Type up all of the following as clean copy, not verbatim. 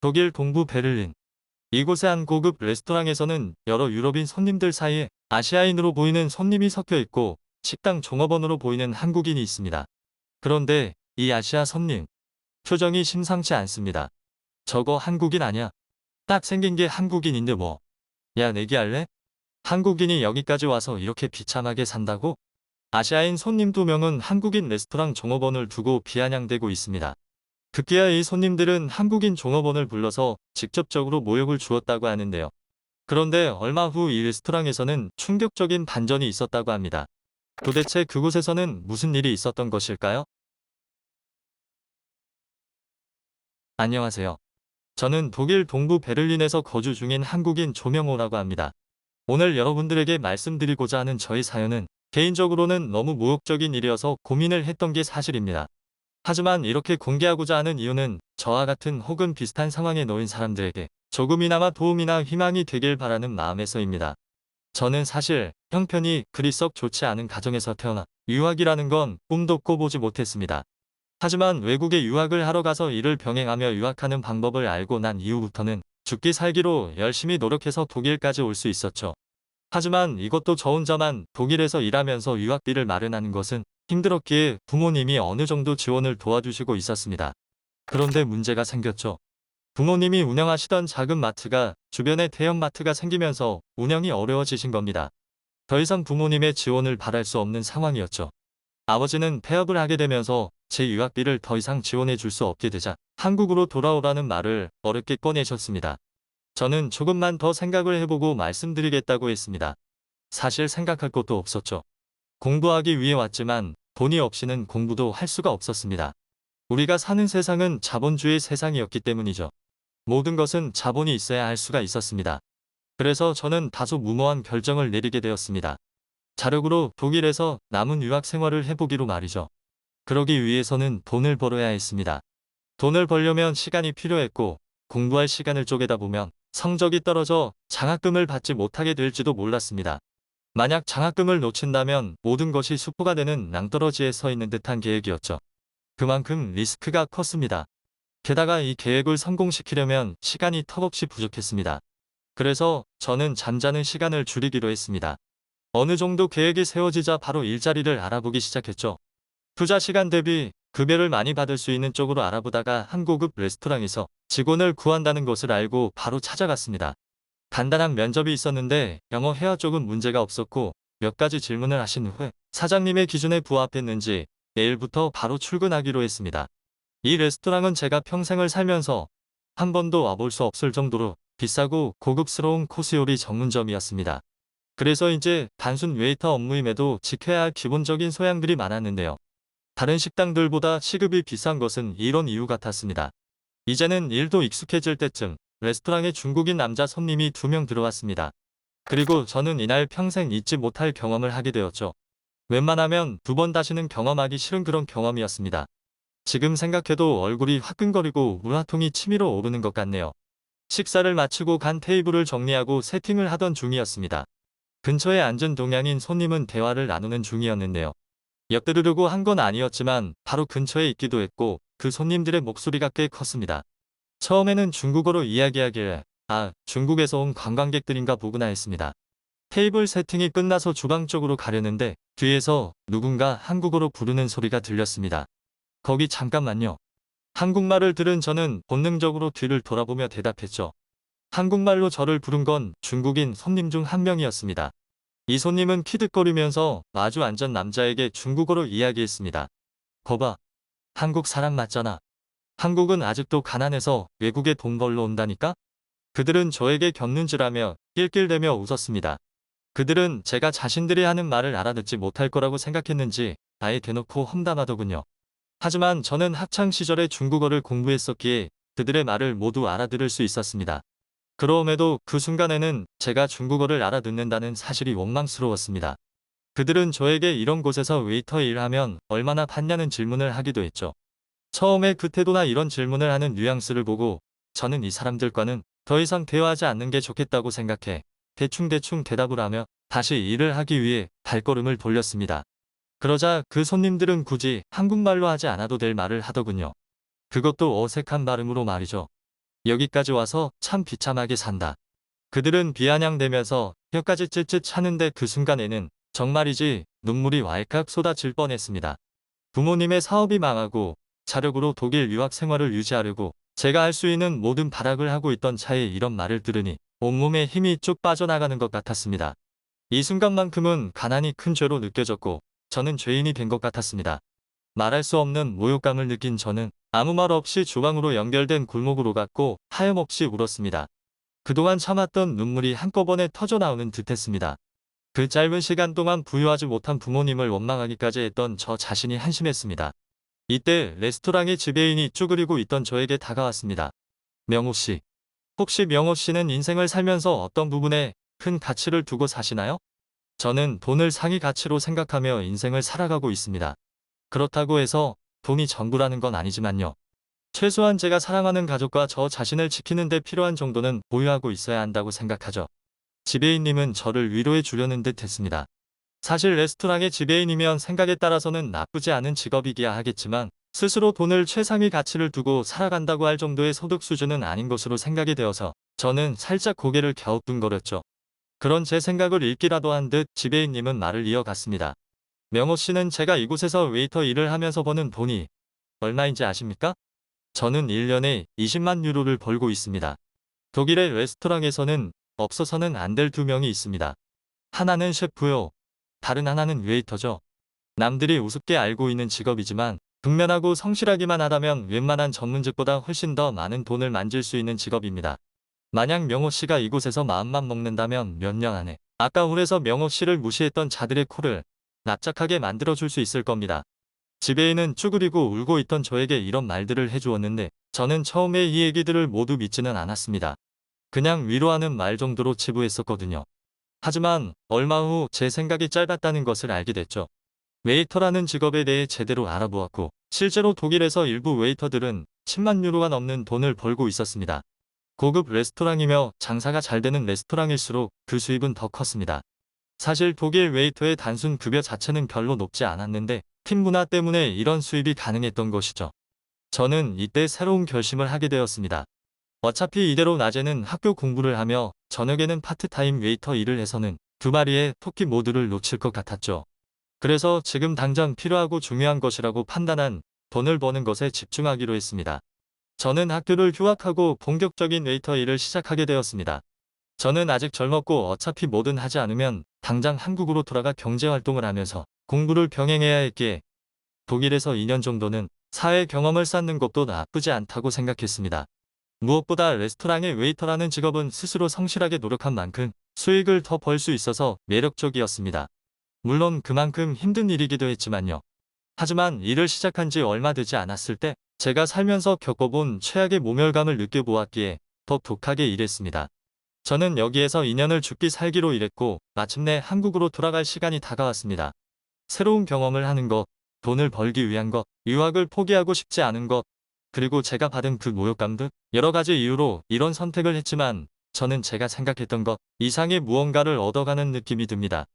독일 동부 베를린. 이곳의 한 고급 레스토랑에서는 여러 유럽인 손님들 사이에 아시아인으로 보이는 손님이 섞여 있고 식당 종업원으로 보이는 한국인이 있습니다. 그런데 이 아시아 손님, 표정이 심상치 않습니다. 저거 한국인 아니야? 딱 생긴 게 한국인인데 뭐. 야, 내기할래? 한국인이 여기까지 와서 이렇게 비참하게 산다고? 아시아인 손님 2명은 한국인 레스토랑 종업원을 두고 비아냥대고 있습니다. 급기야 이 손님들은 한국인 종업원을 불러서 직접적으로 모욕을 주었다고 하는데요. 그런데 얼마 후 이 레스토랑에서는 충격적인 반전이 있었다고 합니다. 도대체 그곳에서는 무슨 일이 있었던 것일까요? 안녕하세요. 저는 독일 동부 베를린에서 거주 중인 한국인 조명호라고 합니다. 오늘 여러분들에게 말씀드리고자 하는 저의 사연은 개인적으로는 너무 모욕적인 일이어서 고민을 했던 게 사실입니다. 하지만 이렇게 공개하고자 하는 이유는 저와 같은 혹은 비슷한 상황에 놓인 사람들에게 조금이나마 도움이나 희망이 되길 바라는 마음에서입니다. 저는 사실 형편이 그리 썩 좋지 않은 가정에서 태어나 유학이라는 건 꿈도 꿔보지 못했습니다. 하지만 외국에 유학을 하러 가서 이를 병행하며 유학하는 방법을 알고 난 이후부터는 죽기 살기로 열심히 노력해서 독일까지 올 수 있었죠. 하지만 이것도 저 혼자만 독일에서 일하면서 유학비를 마련하는 것은 힘들었기에 부모님이 어느 정도 지원을 도와주시고 있었습니다. 그런데 문제가 생겼죠. 부모님이 운영하시던 작은 마트가 주변에 대형 마트가 생기면서 운영이 어려워지신 겁니다. 더 이상 부모님의 지원을 바랄 수 없는 상황이었죠. 아버지는 폐업을 하게 되면서 제 유학비를 더 이상 지원해 줄 수 없게 되자 한국으로 돌아오라는 말을 어렵게 꺼내셨습니다. 저는 조금만 더 생각을 해보고 말씀드리겠다고 했습니다. 사실 생각할 것도 없었죠. 공부하기 위해 왔지만 돈이 없이는 공부도 할 수가 없었습니다. 우리가 사는 세상은 자본주의 세상이었기 때문이죠. 모든 것은 자본이 있어야 할 수가 있었습니다. 그래서 저는 다소 무모한 결정을 내리게 되었습니다. 자력으로 독일에서 남은 유학 생활을 해보기로 말이죠. 그러기 위해서는 돈을 벌어야 했습니다. 돈을 벌려면 시간이 필요했고 공부할 시간을 쪼개다 보면 성적이 떨어져 장학금을 받지 못하게 될지도 몰랐습니다. 만약 장학금을 놓친다면 모든 것이 수포가 되는 낭떠러지에 서 있는 듯한 계획이었죠. 그만큼 리스크가 컸습니다. 게다가 이 계획을 성공시키려면 시간이 턱없이 부족했습니다. 그래서 저는 잠자는 시간을 줄이기로 했습니다. 어느 정도 계획이 세워지자 바로 일자리를 알아보기 시작했죠. 투자 시간 대비 급여를 많이 받을 수 있는 쪽으로 알아보다가 한 고급 레스토랑에서 직원을 구한다는 것을 알고 바로 찾아갔습니다. 간단한 면접이 있었는데 영어 회화 쪽은 문제가 없었고 몇 가지 질문을 하신 후에 사장님의 기준에 부합했는지 내일부터 바로 출근하기로 했습니다. 이 레스토랑은 제가 평생을 살면서 한 번도 와볼 수 없을 정도로 비싸고 고급스러운 코스 요리 전문점이었습니다. 그래서 이제 단순 웨이터 업무임에도 지켜야 할 기본적인 소양들이 많았는데요. 다른 식당들보다 시급이 비싼 것은 이런 이유 같았습니다. 이제는 일도 익숙해질 때쯤 레스토랑에 중국인 남자 손님이 2명 들어왔습니다. 그리고 저는 이날 평생 잊지 못할 경험을 하게 되었죠. 웬만하면 2번 다시는 경험하기 싫은 그런 경험이었습니다. 지금 생각해도 얼굴이 화끈거리고 물화통이 치밀어 오르는 것 같네요. 식사를 마치고 간 테이블을 정리하고 세팅을 하던 중이었습니다. 근처에 앉은 동양인 손님은 대화를 나누는 중이었는데요. 엿들으려고 한 건 아니었지만 바로 근처에 있기도 했고 그 손님들의 목소리가 꽤 컸습니다. 처음에는 중국어로 이야기하길래 중국에서 온 관광객들인가 보구나 했습니다. 테이블 세팅이 끝나서 주방 쪽으로 가려는데 뒤에서 누군가 한국어로 부르는 소리가 들렸습니다. 거기 잠깐만요. 한국말을 들은 저는 본능적으로 뒤를 돌아보며 대답했죠. 한국말로 저를 부른 건 중국인 손님 중 한 명이었습니다. 이 손님은 키득거리면서 마주 앉은 남자에게 중국어로 이야기했습니다. 거봐, 한국 사람 맞잖아. 한국은 아직도 가난해서 외국에 돈 벌러 온다니까? 그들은 저에게 겪는지라며 낄낄대며 웃었습니다. 그들은 제가 자신들이 하는 말을 알아듣지 못할 거라고 생각했는지 아예 대놓고 험담하더군요. 하지만 저는 학창 시절에 중국어를 공부했었기에 그들의 말을 모두 알아들을 수 있었습니다. 그럼에도 그 순간에는 제가 중국어를 알아듣는다는 사실이 원망스러웠습니다. 그들은 저에게 이런 곳에서 웨이터 일하면 얼마나 받냐는 질문을 하기도 했죠. 처음에 그 태도나 이런 질문을 하는 뉘앙스를 보고 저는 이 사람들과는 더 이상 대화하지 않는 게 좋겠다고 생각해 대충대충 대답을 하며 다시 일을 하기 위해 발걸음을 돌렸습니다. 그러자 그 손님들은 굳이 한국말로 하지 않아도 될 말을 하더군요. 그것도 어색한 발음으로 말이죠. 여기까지 와서 참 비참하게 산다. 그들은 비아냥대면서 혀까지 찔찔 차는데 그 순간에는 정말이지 눈물이 왈칵 쏟아질 뻔했습니다. 부모님의 사업이 망하고 자력으로 독일 유학 생활을 유지하려고 제가 할 수 있는 모든 발악을 하고 있던 차에 이런 말을 들으니 온몸에 힘이 쭉 빠져나가는 것 같았습니다. 이 순간만큼은 가난이 큰 죄로 느껴졌고 저는 죄인이 된 것 같았습니다. 말할 수 없는 모욕감을 느낀 저는 아무 말 없이 주방으로 연결된 골목으로 갔고 하염없이 울었습니다. 그동안 참았던 눈물이 한꺼번에 터져나오는 듯했습니다. 그 짧은 시간 동안 부유하지 못한 부모님을 원망하기까지 했던 저 자신이 한심했습니다. 이때 레스토랑의 지배인이 쭈그리고 있던 저에게 다가왔습니다. 명호 씨. 혹시 명호 씨는 인생을 살면서 어떤 부분에 큰 가치를 두고 사시나요? 저는 돈을 상위 가치로 생각하며 인생을 살아가고 있습니다. 그렇다고 해서 돈이 전부라는 건 아니지만요. 최소한 제가 사랑하는 가족과 저 자신을 지키는 데 필요한 정도는 보유하고 있어야 한다고 생각하죠. 지배인님은 저를 위로해 주려는 듯 했습니다. 사실 레스토랑의 지배인이면 생각에 따라서는 나쁘지 않은 직업이기야 하겠지만 스스로 돈을 최상위 가치를 두고 살아간다고 할 정도의 소득 수준은 아닌 것으로 생각이 되어서 저는 살짝 고개를 갸우뚱거렸죠. 그런 제 생각을 읽기라도 한 듯 지배인님은 말을 이어갔습니다. 명호 씨는 제가 이곳에서 웨이터 일을 하면서 버는 돈이 얼마인지 아십니까? 저는 1년에 20만 유로를 벌고 있습니다. 독일의 레스토랑에서는 없어서는 안 될 두 명이 있습니다. 하나는 셰프요. 다른 하나는 웨이터죠. 남들이 우습게 알고 있는 직업이지만 분면하고 성실하기만 하다면 웬만한 전문직보다 훨씬 더 많은 돈을 만질 수 있는 직업입니다. 만약 명호 씨가 이곳에서 마음만 먹는다면 몇 년 안에 아까 홀에서 명호 씨를 무시했던 자들의 코를 납작하게 만들어줄 수 있을 겁니다. 지배인은 쭈그리고 울고 있던 저에게 이런 말들을 해주었는데 저는 처음에 이 얘기들을 모두 믿지는 않았습니다. 그냥 위로하는 말 정도로 치부했었거든요. 하지만 얼마 후 제 생각이 짧았다는 것을 알게 됐죠. 웨이터라는 직업에 대해 제대로 알아보았고 실제로 독일에서 일부 웨이터들은 10만 유로가 넘는 돈을 벌고 있었습니다. 고급 레스토랑이며 장사가 잘 되는 레스토랑일수록 그 수입은 더 컸습니다. 사실 독일 웨이터의 단순 급여 자체는 별로 높지 않았는데 팀 문화 때문에 이런 수입이 가능했던 것이죠. 저는 이때 새로운 결심을 하게 되었습니다. 어차피 이대로 낮에는 학교 공부를 하며 저녁에는 파트타임 웨이터 일을 해서는 두 마리의 토끼 모두를 놓칠 것 같았죠. 그래서 지금 당장 필요하고 중요한 것이라고 판단한 돈을 버는 것에 집중하기로 했습니다. 저는 학교를 휴학하고 본격적인 웨이터 일을 시작하게 되었습니다. 저는 아직 젊었고 어차피 뭐든 하지 않으면 당장 한국으로 돌아가 경제활동을 하면서 공부를 병행해야 했기에 독일에서 2년 정도는 사회 경험을 쌓는 것도 나쁘지 않다고 생각했습니다. 무엇보다 레스토랑의 웨이터라는 직업은 스스로 성실하게 노력한 만큼 수익을 더 벌 수 있어서 매력적이었습니다. 물론 그만큼 힘든 일이기도 했지만요. 하지만 일을 시작한 지 얼마 되지 않았을 때 제가 살면서 겪어본 최악의 모멸감을 느껴보았기에 더 독하게 일했습니다. 저는 여기에서 2년을 죽기 살기로 일했고 마침내 한국으로 돌아갈 시간이 다가왔습니다. 새로운 경험을 하는 것, 돈을 벌기 위한 것, 유학을 포기하고 싶지 않은 것, 그리고 제가 받은 그 모욕감 등 여러 가지 이유로 이런 선택을 했지만 저는 제가 생각했던 것 이상의 무언가를 얻어가는 느낌이 듭니다.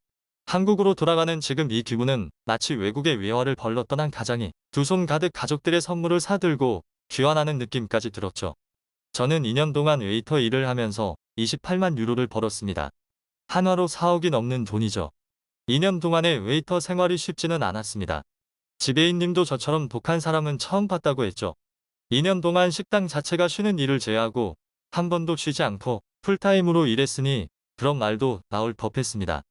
한국으로 돌아가는 지금 이 기분은 마치 외국의 외화를 벌러 떠난 가장이 두 손 가득 가족들의 선물을 사들고 귀환하는 느낌까지 들었죠. 저는 2년 동안 웨이터 일을 하면서 28만 유로를 벌었습니다. 한화로 4억이 넘는 돈이죠. 2년 동안의 웨이터 생활이 쉽지는 않았습니다. 지배인님도 저처럼 독한 사람은 처음 봤다고 했죠. 2년 동안 식당 자체가 쉬는 일을 제외하고 한 번도 쉬지 않고 풀타임으로 일했으니 그런 말도 나올 법했습니다.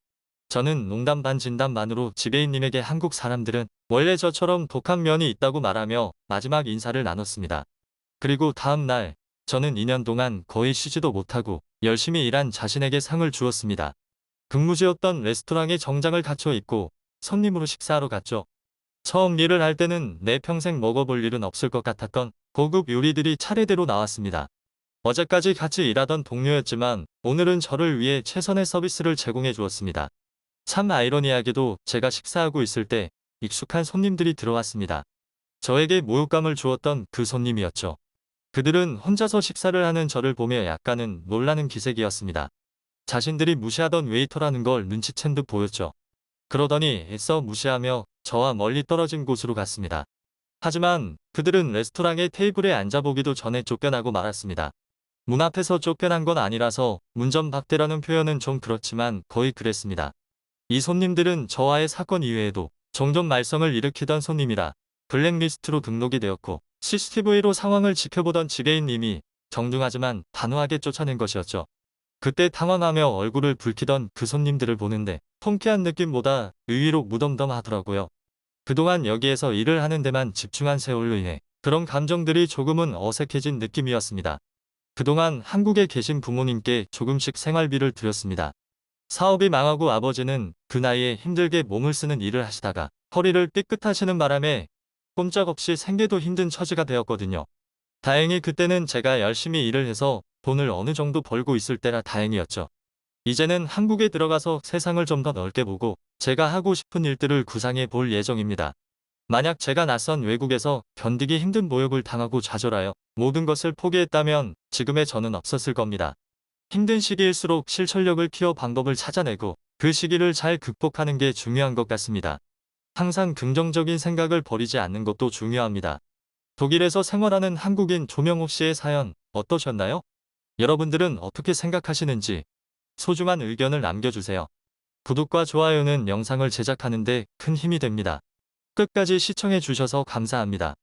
저는 농담 반 진담 반으로 지배인님에게 한국 사람들은 원래 저처럼 독한 면이 있다고 말하며 마지막 인사를 나눴습니다. 그리고 다음 날 저는 2년 동안 거의 쉬지도 못하고 열심히 일한 자신에게 상을 주었습니다. 근무지였던 레스토랑에 정장을 갖춰 입고 손님으로 식사하러 갔죠. 처음 일을 할 때는 내 평생 먹어볼 일은 없을 것 같았던 고급 요리들이 차례대로 나왔습니다. 어제까지 같이 일하던 동료였지만 오늘은 저를 위해 최선의 서비스를 제공해 주었습니다. 참 아이러니하게도 제가 식사하고 있을 때 익숙한 손님들이 들어왔습니다. 저에게 모욕감을 주었던 그 손님이었죠. 그들은 혼자서 식사를 하는 저를 보며 약간은 놀라는 기색이었습니다. 자신들이 무시하던 웨이터라는 걸 눈치챈 듯 보였죠. 그러더니 애써 무시하며 저와 멀리 떨어진 곳으로 갔습니다. 하지만 그들은 레스토랑의 테이블에 앉아보기도 전에 쫓겨나고 말았습니다. 문 앞에서 쫓겨난 건 아니라서 문전박대라는 표현은 좀 그렇지만 거의 그랬습니다. 이 손님들은 저와의 사건 이외에도 종종 말썽을 일으키던 손님이라 블랙리스트로 등록이 되었고 CCTV로 상황을 지켜보던 지배인님이 정중하지만 단호하게 쫓아낸 것이었죠. 그때 당황하며 얼굴을 붉히던 그 손님들을 보는데 통쾌한 느낌보다 의외로 무덤덤하더라고요. 그동안 여기에서 일을 하는 데만 집중한 세월로 인해 그런 감정들이 조금은 어색해진 느낌이었습니다. 그동안 한국에 계신 부모님께 조금씩 생활비를 드렸습니다. 사업이 망하고 아버지는 그 나이에 힘들게 몸을 쓰는 일을 하시다가 허리를 삐끗하시는 바람에 꼼짝없이 생계도 힘든 처지가 되었거든요. 다행히 그때는 제가 열심히 일을 해서 돈을 어느 정도 벌고 있을 때라 다행이었죠. 이제는 한국에 들어가서 세상을 좀 더 넓게 보고 제가 하고 싶은 일들을 구상해 볼 예정입니다. 만약 제가 낯선 외국에서 견디기 힘든 모욕을 당하고 좌절하여 모든 것을 포기했다면 지금의 저는 없었을 겁니다. 힘든 시기일수록 실천력을 키워 방법을 찾아내고 그 시기를 잘 극복하는 게 중요한 것 같습니다. 항상 긍정적인 생각을 버리지 않는 것도 중요합니다. 독일에서 생활하는 한국인 조명옥 씨의 사연 어떠셨나요? 여러분들은 어떻게 생각하시는지 소중한 의견을 남겨주세요. 구독과 좋아요는 영상을 제작하는 데 큰 힘이 됩니다. 끝까지 시청해 주셔서 감사합니다.